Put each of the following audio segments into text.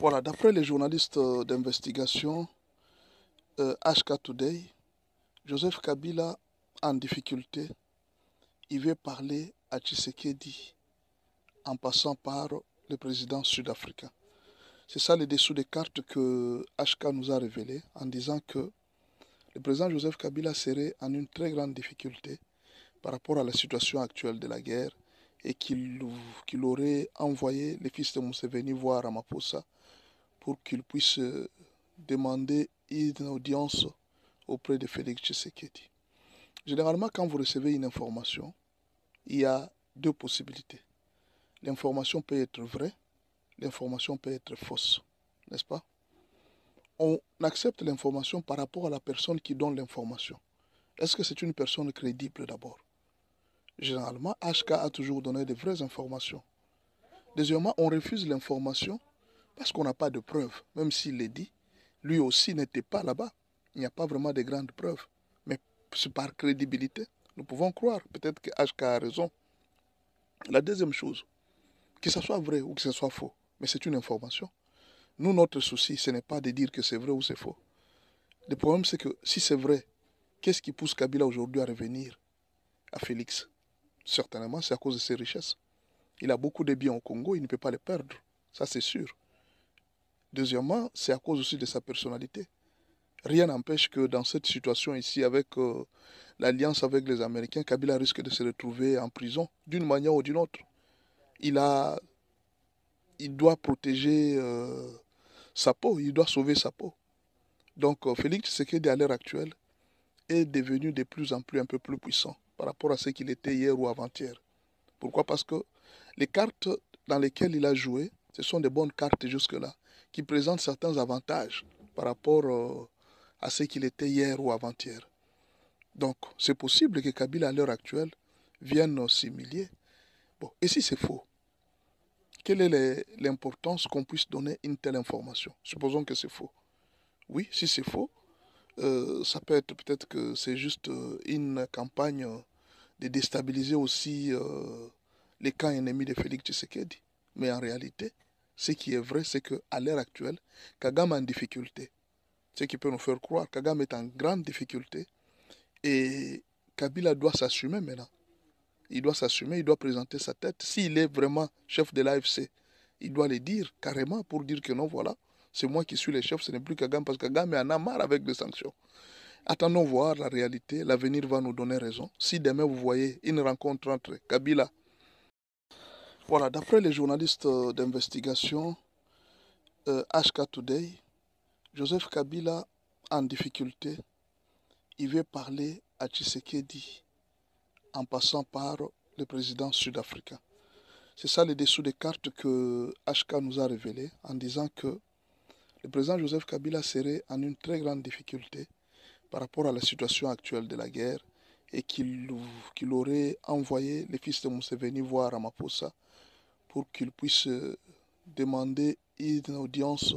Voilà, d'après les journalistes d'investigation HK Today, Joseph Kabila en difficulté, il veut parler à Tshisekedi en passant par le président sud-africain. C'est ça le dessous des cartes que HK nous a révélé en disant que le président Joseph Kabila serait en une très grande difficulté par rapport à la situation actuelle de la guerre et qu'il aurait envoyé les fils de Museveni voir Ramaphosa pour qu'il puisse demander une audience auprès de Félix Tshisekedi. Généralement, quand vous recevez une information, il y a deux possibilités. L'information peut être vraie, l'information peut être fausse, n'est-ce pas? On accepte l'information par rapport à la personne qui donne l'information. Est-ce que c'est une personne crédible d'abord? Généralement, HK a toujours donné de vraies informations. Deuxièmement, on refuse l'information parce qu'on n'a pas de preuves. Même s'il l'est dit, lui aussi n'était pas là-bas. Il n'y a pas vraiment de grandes preuves. Mais par crédibilité, nous pouvons croire. Peut-être que HK a raison. La deuxième chose, que ce soit vrai ou que ce soit faux, mais c'est une information. Nous, notre souci, ce n'est pas de dire que c'est vrai ou c'est faux. Le problème, c'est que si c'est vrai, qu'est-ce qui pousse Kabila aujourd'hui à revenir à Félix? Certainement, c'est à cause de ses richesses. Il a beaucoup de biens au Congo, il ne peut pas les perdre. Ça, c'est sûr. Deuxièmement, c'est à cause aussi de sa personnalité. Rien n'empêche que dans cette situation ici, avec l'alliance avec les Américains, Kabila risque de se retrouver en prison, d'une manière ou d'une autre. Il doit protéger sa peau, il doit sauver sa peau. Donc Félix Tshisekedi, à l'heure actuelle, est devenu de plus en plus un peu plus puissant par rapport à ce qu'il était hier ou avant-hier. Pourquoi? Parce que les cartes dans lesquelles il a joué, ce sont des bonnes cartes jusque-là, qui présentent certains avantages par rapport à ce qu'il était hier ou avant-hier. Donc, c'est possible que Kabila, à l'heure actuelle, vienne s'humilier. Bon, et si c'est faux, quelle est l'importance qu'on puisse donner une telle information? Supposons que c'est faux. Oui, si c'est faux, ça peut être peut-être que c'est juste une campagne de déstabiliser aussi les camps ennemis de Félix Tshisekedi. Mais en réalité, ce qui est vrai, c'est qu'à l'heure actuelle, Kagame est en difficulté. Ce qui peut nous faire croire, Kagame est en grande difficulté et Kabila doit s'assumer maintenant. Il doit s'assumer, il doit présenter sa tête. S'il est vraiment chef de l'AFC, il doit le dire carrément pour dire que non, voilà, c'est moi qui suis le chef, ce n'est plus Kagame, parce que Kagame en a marre avec les sanctions. Attendons voir la réalité, l'avenir va nous donner raison. Si demain vous voyez une rencontre entre Kabila, voilà, d'après les journalistes d'investigation HK Today, Joseph Kabila en difficulté, il veut parler à Tshisekedi en passant par le président sud-africain. C'est ça le dessous des cartes que HK nous a révélé en disant que le président Joseph Kabila serait en une très grande difficulté par rapport à la situation actuelle de la guerre et qu'il aurait envoyé les fils de Museveni voir Ramaphosa pour qu'il puisse demander une audience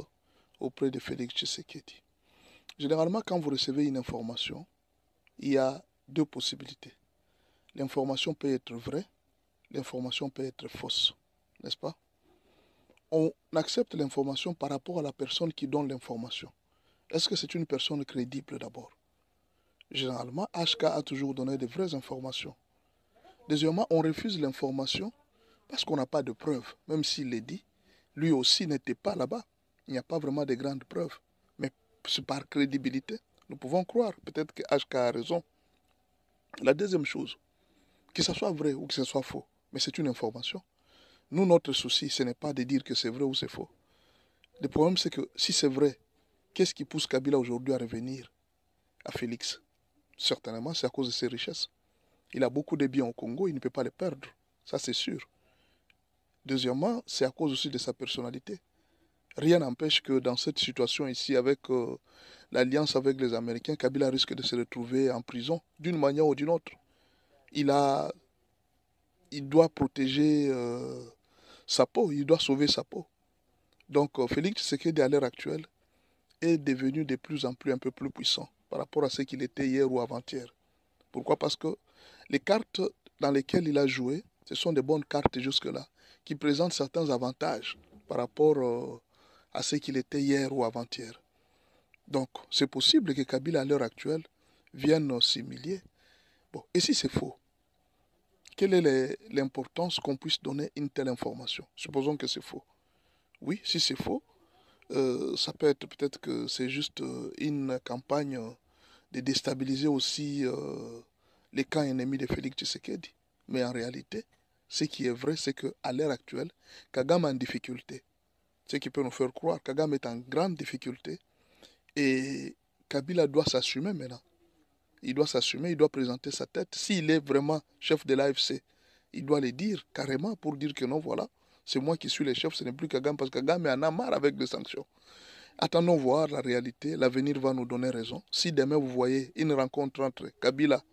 auprès de Félix Tshisekedi. Généralement, quand vous recevez une information, il y a deux possibilités. L'information peut être vraie, l'information peut être fausse, n'est-ce pas? On accepte l'information par rapport à la personne qui donne l'information. Est-ce que c'est une personne crédible d'abord? Généralement, HK a toujours donné de vraies informations. Deuxièmement, on refuse l'information parce qu'on n'a pas de preuves. Même s'il l'est dit, lui aussi n'était pas là-bas. Il n'y a pas vraiment de grandes preuves. Mais par crédibilité, nous pouvons croire. Peut-être que HK a raison. La deuxième chose, que ce soit vrai ou que ce soit faux, mais c'est une information. Nous, notre souci, ce n'est pas de dire que c'est vrai ou c'est faux. Le problème, c'est que si c'est vrai, qu'est-ce qui pousse Kabila aujourd'hui à revenir à Félix? Certainement, c'est à cause de ses richesses. Il a beaucoup de biens au Congo, il ne peut pas les perdre. Ça, c'est sûr. Deuxièmement, c'est à cause aussi de sa personnalité. Rien n'empêche que dans cette situation ici, avec l'alliance avec les Américains, Kabila risque de se retrouver en prison, d'une manière ou d'une autre. Il doit protéger sa peau, il doit sauver sa peau. Donc Félix Tshisekedi, à l'heure actuelle, est devenu de plus en plus un peu plus puissant par rapport à ce qu'il était hier ou avant-hier. Pourquoi? Parce que les cartes dans lesquelles il a joué, ce sont des bonnes cartes jusque-là, qui présentent certains avantages par rapport à ce qu'il était hier ou avant-hier. Donc, c'est possible que Kabila, à l'heure actuelle, vienne s'humilier. Bon, et si c'est faux, quelle est l'importance qu'on puisse donner une telle information? Supposons que c'est faux. Oui, si c'est faux, ça peut être peut-être que c'est juste une campagne de déstabiliser aussi les camps ennemis de Félix Tshisekedi. Mais en réalité, ce qui est vrai, c'est qu'à l'heure actuelle, Kagame est en difficulté. Ce qui peut nous faire croire, Kagame est en grande difficulté et Kabila doit s'assumer maintenant. Il doit s'assumer, il doit présenter sa tête. S'il est vraiment chef de l'AFC, il doit le dire carrément pour dire que non, voilà, c'est moi qui suis le chef, ce n'est plus Kagame, parce que Kagame en a marre avec les sanctions. Attendons voir la réalité, l'avenir va nous donner raison. Si demain vous voyez une rencontre entre Kabila